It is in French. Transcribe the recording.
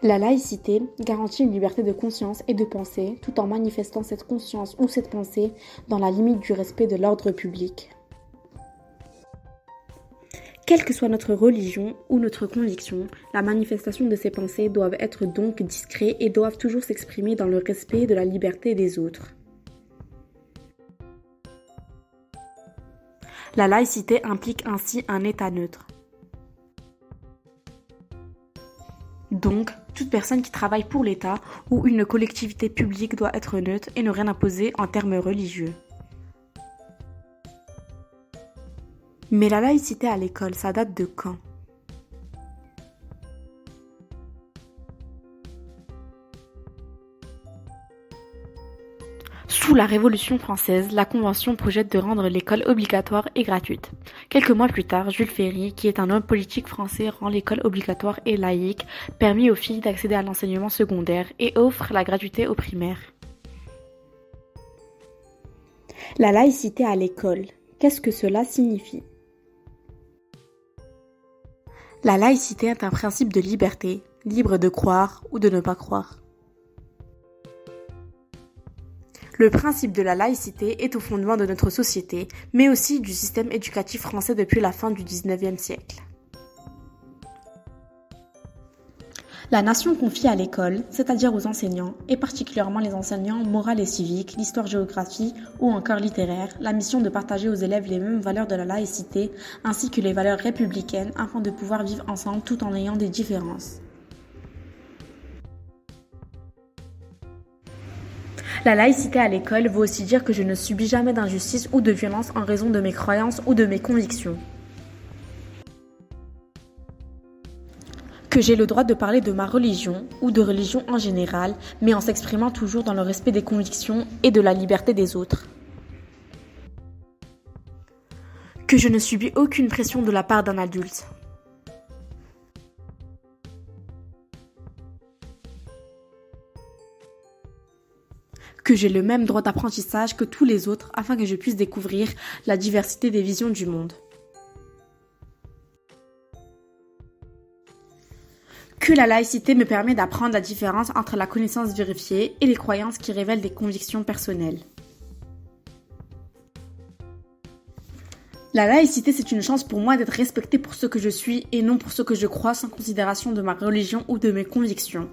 La laïcité garantit une liberté de conscience et de pensée tout en manifestant cette conscience ou cette pensée dans la limite du respect de l'ordre public. Quelle que soit notre religion ou notre conviction, la manifestation de ces pensées doivent être donc discrètes et doivent toujours s'exprimer dans le respect de la liberté des autres. La laïcité implique ainsi un État neutre. Donc, toute personne qui travaille pour l'État ou une collectivité publique doit être neutre et ne rien imposer en termes religieux. Mais la laïcité à l'école, ça date de quand ? Sous la Révolution française, la Convention projette de rendre l'école obligatoire et gratuite. Quelques mois plus tard, Jules Ferry, qui est un homme politique français, rend l'école obligatoire et laïque, permet aux filles d'accéder à l'enseignement secondaire et offre la gratuité aux primaires. La laïcité à l'école, qu'est-ce que cela signifie ? La laïcité est un principe de liberté, libre de croire ou de ne pas croire. Le principe de la laïcité est au fondement de notre société, mais aussi du système éducatif français depuis la fin du XIXe siècle. La nation confie à l'école, c'est-à-dire aux enseignants, et particulièrement les enseignants morales et civiques, l'histoire-géographie ou encore littéraire, la mission de partager aux élèves les mêmes valeurs de la laïcité, ainsi que les valeurs républicaines, afin de pouvoir vivre ensemble tout en ayant des différences. La laïcité à l'école veut aussi dire que je ne subis jamais d'injustice ou de violence en raison de mes croyances ou de mes convictions. Que j'ai le droit de parler de ma religion ou de religion en général, mais en s'exprimant toujours dans le respect des convictions et de la liberté des autres. Que je ne subis aucune pression de la part d'un adulte. Que j'ai le même droit d'apprentissage que tous les autres afin que je puisse découvrir la diversité des visions du monde. Que la laïcité me permet d'apprendre la différence entre la connaissance vérifiée et les croyances qui révèlent des convictions personnelles. La laïcité, c'est une chance pour moi d'être respectée pour ce que je suis et non pour ce que je crois sans considération de ma religion ou de mes convictions.